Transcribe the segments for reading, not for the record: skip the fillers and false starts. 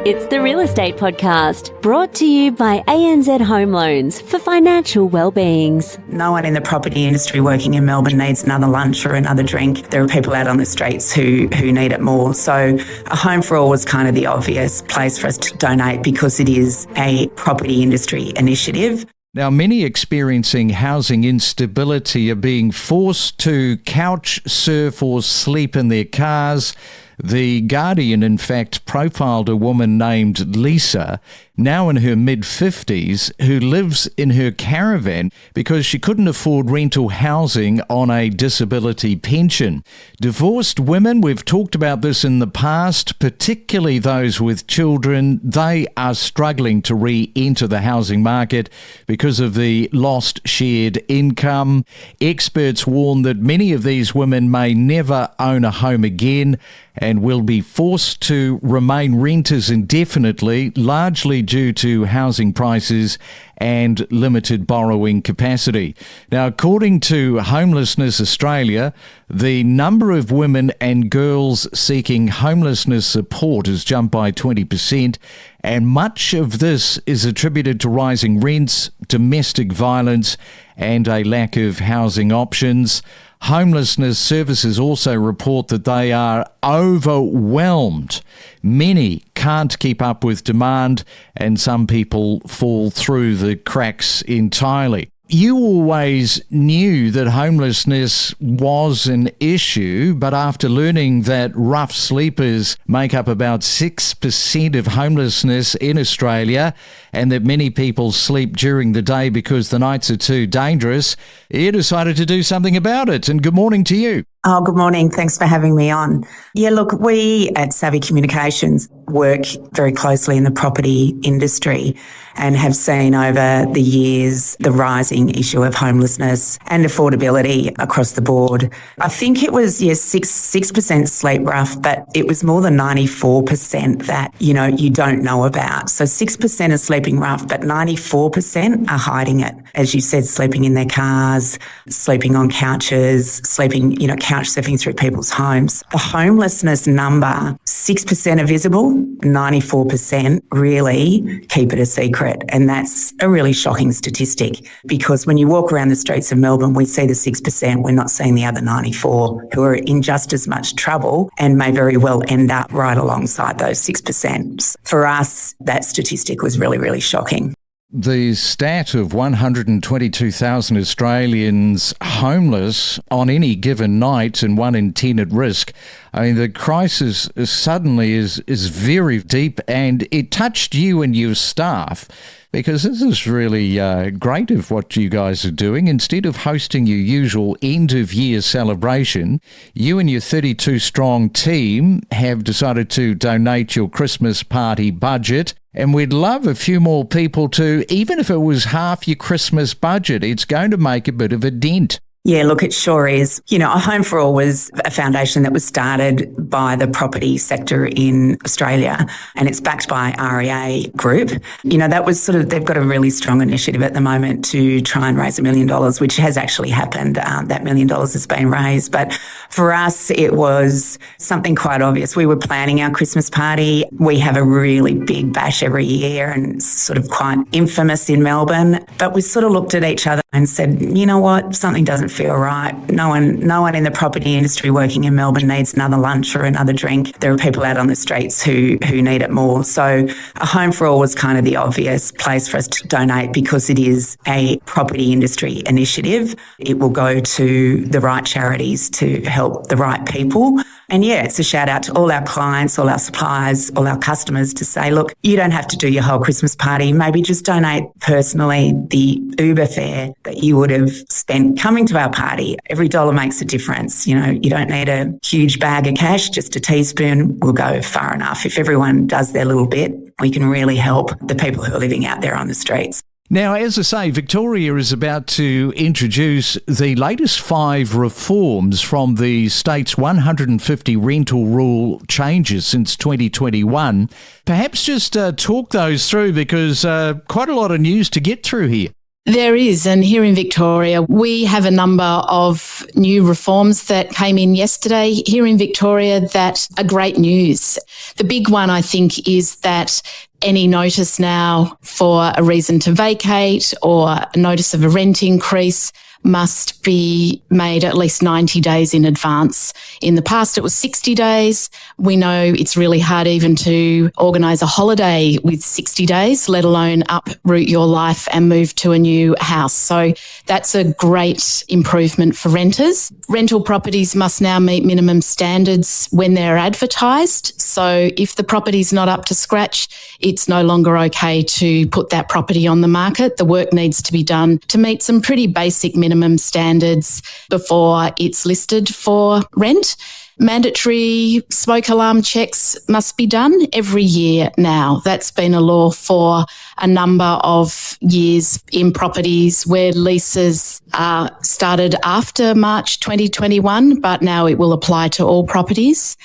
It's the Real Estate Podcast, brought to you by ANZ Home Loans for financial well-beings. No one in the property industry working in Melbourne needs another lunch or another drink. There are people out on the streets who need it more. So a Home for All was kind of the obvious place for us to donate because it is a property industry initiative. Now, many experiencing housing instability are being forced to couch surf or sleep in their cars. The Guardian, in fact, profiled a woman named Lisa, now in her mid-50s, who lives in her caravan because she couldn't afford rental housing on a disability pension. Divorced women, we've talked about this in the past, particularly those with children, they are struggling to re-enter the housing market because of the lost shared income. Experts warn that many of these women may never own a home again and will be forced to remain renters indefinitely, largely due to housing prices and limited borrowing capacity. Now, according to Homelessness Australia, the number of women and girls seeking homelessness support has jumped by 20%, and much of this is attributed to rising rents, domestic violence, and a lack of housing options. Homelessness services also report that they are overwhelmed. Many can't keep up with demand, and some people fall through the cracks entirely. You always knew that homelessness was an issue, but after learning that rough sleepers make up about 6% of homelessness in Australia and that many people sleep during the day because the nights are too dangerous, you decided to do something about it. And good morning to you. Oh, good morning. Thanks for having me on. Yeah, look, we at Savvy Communications work very closely in the property industry and have seen over the years the rising issue of homelessness and affordability across the board. I think it was, 6% sleep rough, but it was more than 94% that, you don't know about. So 6% are sleeping rough, but 94% are hiding it. As you said, sleeping in their cars, sleeping on couches, sleeping, couch surfing through people's homes. The homelessness number, 6% are visible, 94% really keep it a secret. And that's a really shocking statistic because when you walk around the streets of Melbourne, we see the 6%, we're not seeing the other 94 who are in just as much trouble and may very well end up right alongside those 6%. For us, that statistic was really, really shocking. The stat of 122,000 Australians homeless on any given night and 1 in 10 at risk. I mean, the crisis suddenly is very deep, and it touched you and your staff because this is really great of what you guys are doing. Instead of hosting your usual end-of-year celebration, you and your 32-strong team have decided to donate your Christmas party budget. And we'd love a few more people to, even if it was half your Christmas budget, it's going to make a bit of a dent. Yeah, look, it sure is. A Home for All was a foundation that was started by the property sector in Australia, and it's backed by REA Group. That was they've got a really strong initiative at the moment to try and raise $1 million, which has actually happened. That $1 million has been raised. But for us, it was something quite obvious. We were planning our Christmas party. We have a really big bash every year and sort of quite infamous in Melbourne. But we sort of looked at each other and said, you know what, something doesn't feel right. No one in the property industry working in Melbourne needs another lunch or another drink. There are people out on the streets who need it more. So a Home for All was kind of the obvious place for us to donate because it is a property industry initiative. It will go to the right charities to help the right people. And it's a shout out to all our clients, all our suppliers, all our customers to say, look, you don't have to do your whole Christmas party. Maybe just donate personally the Uber fare that you would have spent coming to our party. Every dollar makes a difference. You don't need a huge bag of cash, just a teaspoon will go far enough. If everyone does their little bit, we can really help the people who are living out there on the streets. Now, as I say, Victoria is about to introduce the latest 5 reforms from the state's 150 rental rule changes since 2021. Perhaps just talk those through because quite a lot of news to get through here. There is, and here in Victoria, we have a number of new reforms that came in yesterday here in Victoria that are great news. The big one, I think, is that any notice now for a reason to vacate or a notice of a rent increase must be made at least 90 days in advance. In the past, it was 60 days. We know it's really hard even to organise a holiday with 60 days, let alone uproot your life and move to a new house. So that's a great improvement for renters. Rental properties must now meet minimum standards when they're advertised. So if the property's not up to scratch, it's no longer okay to put that property on the market. The work needs to be done to meet some pretty basic minimum standards before it's listed for rent. Mandatory smoke alarm checks must be done every year now. That's been a law for a number of years in properties where leases are started after March 2021, but now it will apply to all properties.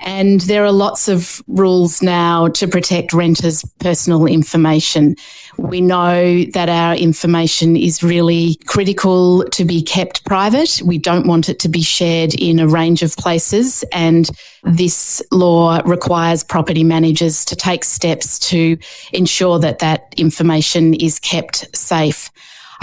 And there are lots of rules now to protect renters' personal information. We know that our information is really critical to be kept private. We don't want it to be shared in a range of places. And this law requires property managers to take steps to ensure that that information is kept safe.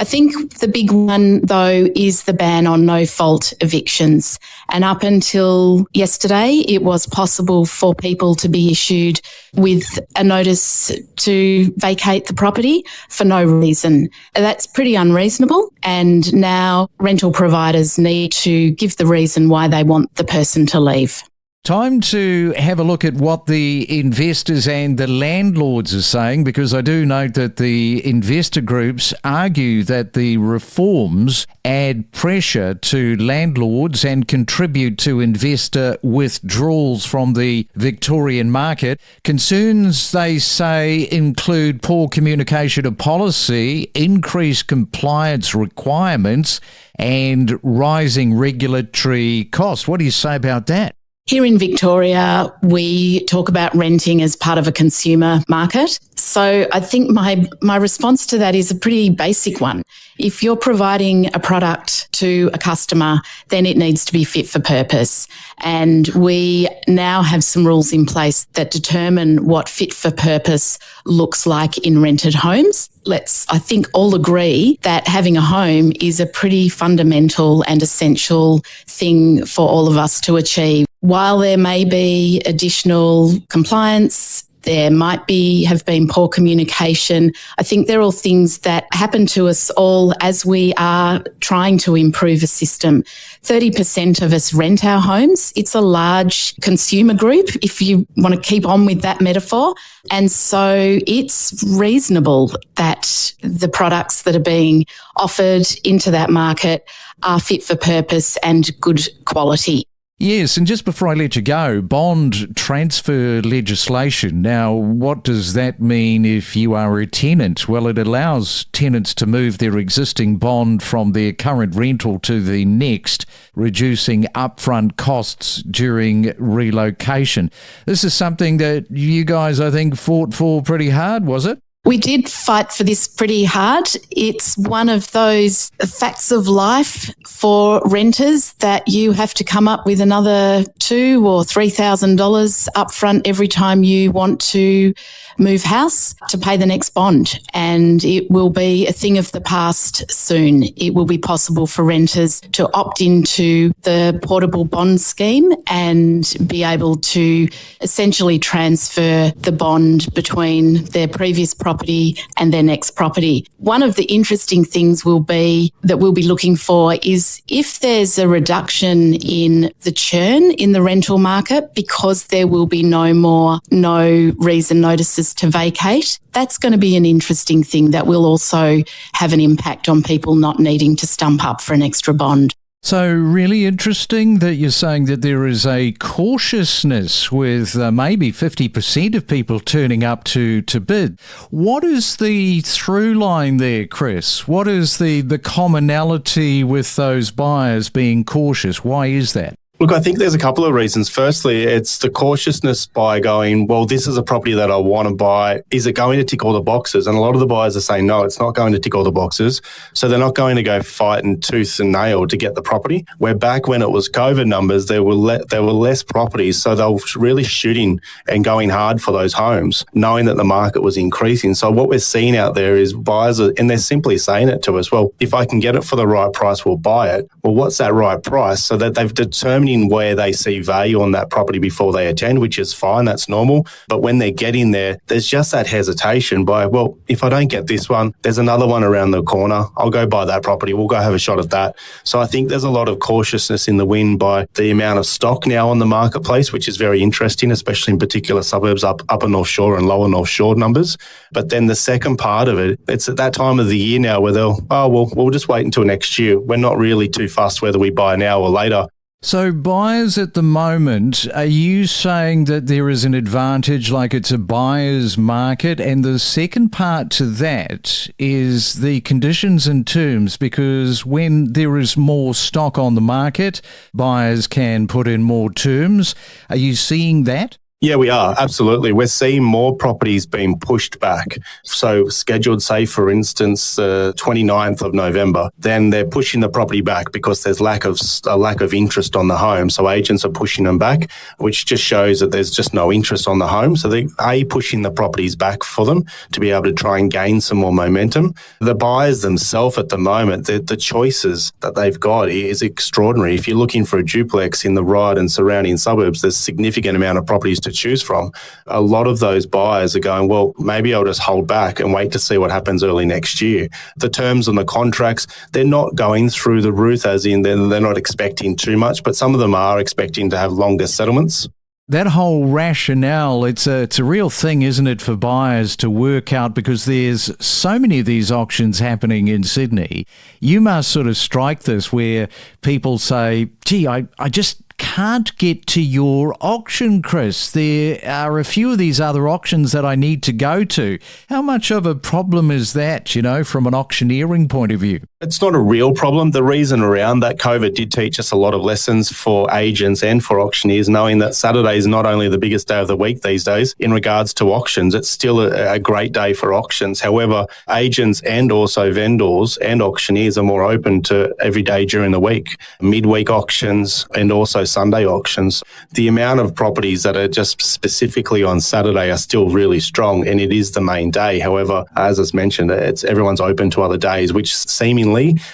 I think the big one, though, is the ban on no-fault evictions. And up until yesterday, it was possible for people to be issued with a notice to vacate the property for no reason. That's pretty unreasonable. And now rental providers need to give the reason why they want the person to leave. Time to have a look at what the investors and the landlords are saying, because I do note that the investor groups argue that the reforms add pressure to landlords and contribute to investor withdrawals from the Victorian market. Concerns, they say, include poor communication of policy, increased compliance requirements, and rising regulatory costs. What do you say about that? Here in Victoria, we talk about renting as part of a consumer market. So I think my response to that is a pretty basic one. If you're providing a product to a customer, then it needs to be fit for purpose. And we now have some rules in place that determine what fit for purpose looks like in rented homes. Let's, I think, all agree that having a home is a pretty fundamental and essential thing for all of us to achieve. While there may be additional compliance, there might have been poor communication. I think they're all things that happen to us all as we are trying to improve a system. 30% of us rent our homes. It's a large consumer group, if you want to keep on with that metaphor. And so it's reasonable that the products that are being offered into that market are fit for purpose and good quality. Yes, and just before I let you go, bond transfer legislation. Now, what does that mean if you are a tenant? Well, it allows tenants to move their existing bond from their current rental to the next, reducing upfront costs during relocation. This is something that you guys, I think, fought for pretty hard, was it? We did fight for this pretty hard. It's one of those facts of life for renters that you have to come up with another $2,000 or $3,000 upfront every time you want to move house to pay the next bond. And it will be a thing of the past soon. It will be possible for renters to opt into the portable bond scheme and be able to essentially transfer the bond between their previous property and their next property. One of the interesting things we'll be looking for is if there's a reduction in the churn in the rental market because there will be no reason notices to vacate. That's going to be an interesting thing that will also have an impact on people not needing to stump up for an extra bond. So really interesting that you're saying that there is a cautiousness with maybe 50% of people turning up to bid. What is the through line there, Chris? What is the commonality with those buyers being cautious? Why is that? Look, I think there's a couple of reasons. Firstly, it's the cautiousness by going, well, this is a property that I want to buy. Is it going to tick all the boxes? And a lot of the buyers are saying, no, it's not going to tick all the boxes. So they're not going to go fighting tooth and nail to get the property. Where back when it was COVID numbers, there were less properties. So they were really shooting and going hard for those homes, knowing that the market was increasing. So what we're seeing out there is buyers and they're simply saying it to us, well, if I can get it for the right price, we'll buy it. Well, what's that right price? So that they've determined where they see value on that property before they attend, which is fine, that's normal. But when they're getting there, there's just that hesitation by, well, if I don't get this one, there's another one around the corner. I'll go buy that property. We'll go have a shot at that. So I think there's a lot of cautiousness in the wind by the amount of stock now on the marketplace, which is very interesting, especially in particular suburbs, upper North Shore and lower North Shore numbers. But then the second part of it, it's at that time of the year now where we'll just wait until next year. We're not really too fussed whether we buy now or later. So buyers at the moment, are you saying that there is an advantage, like it's a buyer's market? And the second part to that is the conditions and terms, because when there is more stock on the market, buyers can put in more terms. Are you seeing that? Yeah, we are. Absolutely. We're seeing more properties being pushed back. So scheduled, say, for instance, the 29th of November, then they're pushing the property back because there's a lack of interest on the home. So agents are pushing them back, which just shows that there's just no interest on the home. So they're pushing the properties back for them to be able to try and gain some more momentum. The buyers themselves at the moment, the choices that they've got is extraordinary. If you're looking for a duplex in the Ryde and surrounding suburbs, there's a significant amount of properties to choose from. A lot of those buyers are going, well, maybe I'll just hold back and wait to see what happens early next year. The terms on the contracts, they're not going through the roof, as in they're not expecting too much, but some of them are expecting to have longer settlements. That whole rationale, it's a real thing, isn't it, for buyers to work out, because there's so many of these auctions happening in Sydney. You must sort of strike this where people say, gee, I just can't get to your auction, Chris. There are a few of these other auctions that I need to go to. How much of a problem is that, from an auctioneering point of view? It's not a real problem. The reason around that, COVID did teach us a lot of lessons for agents and for auctioneers, knowing that Saturday is not only the biggest day of the week these days in regards to auctions. It's still a great day for auctions. However, agents and also vendors and auctioneers are more open to every day during the week, midweek auctions and also Sunday auctions. The amount of properties that are just specifically on Saturday are still really strong, and it is the main day. However, as I mentioned, everyone's open to other days, which seemingly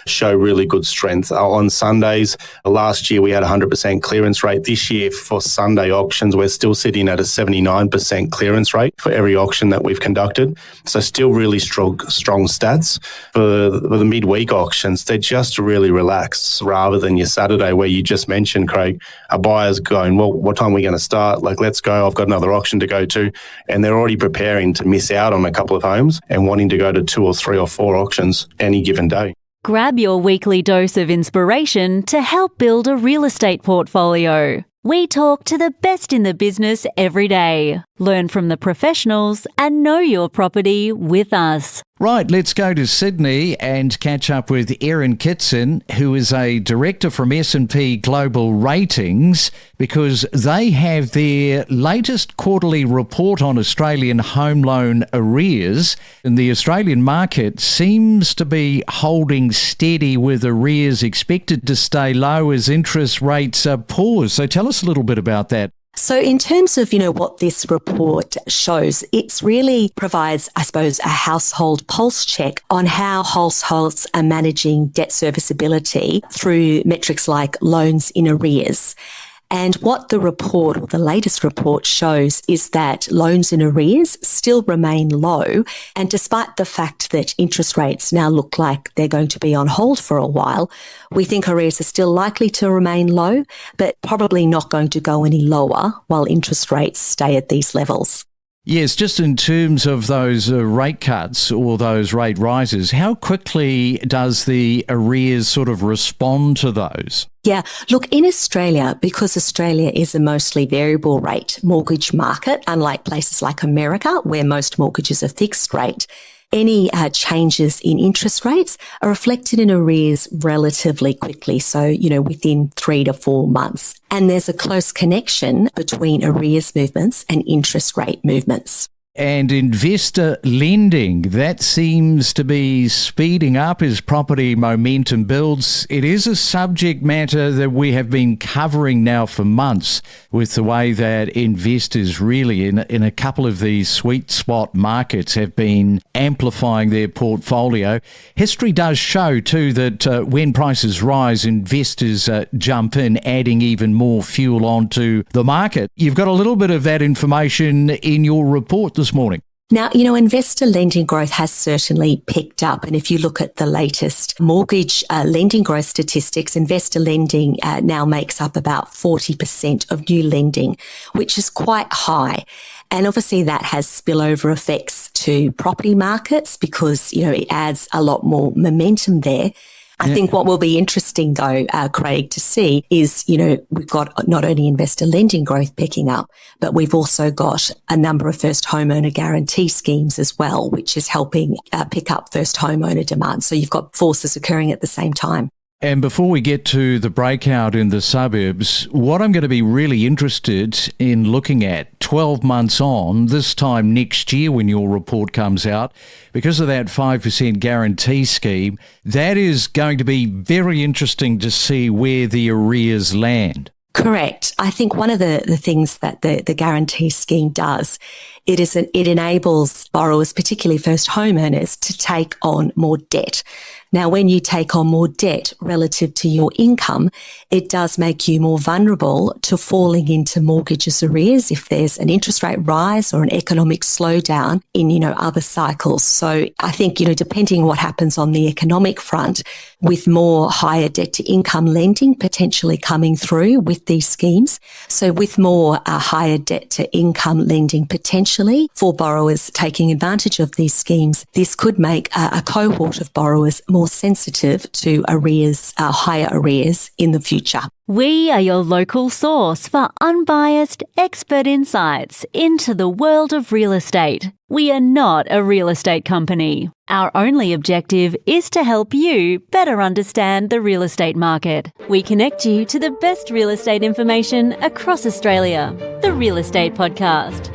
show really good strength. On Sundays, last year we had a 100% clearance rate. This year for Sunday auctions, we're still sitting at a 79% clearance rate for every auction that we've conducted. So still really strong stats. For the midweek auctions, they're just really relaxed rather than your Saturday where you just mentioned, Craig, a buyer's going, well, what time are we going to start? Let's go. I've got another auction to go to. And they're already preparing to miss out on a couple of homes and wanting to go to 2 or 3 or 4 auctions any given day. Grab your weekly dose of inspiration to help build a real estate portfolio. We talk to the best in the business every day. Learn from the professionals and know your property with us. Right, let's go to Sydney and catch up with Erin Kitson, who is a director from S&P Global Ratings, because they have their latest quarterly report on Australian home loan arrears. And the Australian market seems to be holding steady, with arrears expected to stay low as interest rates pause. So tell us a little bit about that. So in terms of, what this report shows, it really provides, I suppose, a household pulse check on how households are managing debt serviceability through metrics like loans in arrears. And what the report, or the latest report, shows is that loans in arrears still remain low. And despite the fact that interest rates now look like they're going to be on hold for a while, we think arrears are still likely to remain low, but probably not going to go any lower while interest rates stay at these levels. Yes, just in terms of those rate cuts or those rate rises, how quickly does the arrears sort of respond to those? Yeah, look, in Australia, because Australia is a mostly variable rate mortgage market, unlike places like America, where most mortgages are fixed rate, any changes in interest rates are reflected in arrears relatively quickly. So, within 3 to 4 months. And there's a close connection between arrears movements and interest rate movements. And investor lending, that seems to be speeding up as property momentum builds. It is a subject matter that we have been covering now for months, with the way that investors really in a couple of these sweet spot markets have been amplifying their portfolio. History does show too that when prices rise, investors jump in, adding even more fuel onto the market. You've got a little bit of that information in your report this morning. Now, investor lending growth has certainly picked up. And if you look at the latest mortgage lending growth statistics, investor lending now makes up about 40% of new lending, which is quite high. And obviously that has spillover effects to property markets because, it adds a lot more momentum there. I think what will be interesting though, Craig, to see is, we've got not only investor lending growth picking up, but we've also got a number of first homeowner guarantee schemes as well, which is helping pick up first homeowner demand. So you've got forces occurring at the same time. And before we get to the breakout in the suburbs, what I'm going to be really interested in looking at 12 months on, this time next year when your report comes out, because of that 5% guarantee scheme, that is going to be very interesting to see where the arrears land. Correct. I think one of the things that the guarantee scheme does, it enables borrowers, particularly first homeowners, to take on more debt. Now, when you take on more debt relative to your income, it does make you more vulnerable to falling into mortgages arrears if there's an interest rate rise or an economic slowdown in, other cycles. So I think, depending what happens on the economic front, with more higher debt to income lending potentially coming through with these schemes. So with more higher debt to income lending potentially for borrowers taking advantage of these schemes, this could make a cohort of borrowers more sensitive to arrears, higher arrears in the future. We are your local source for unbiased, expert insights into the world of real estate. We are not a real estate company. Our only objective is to help you better understand the real estate market. We connect you to the best real estate information across Australia. The Real Estate Podcast.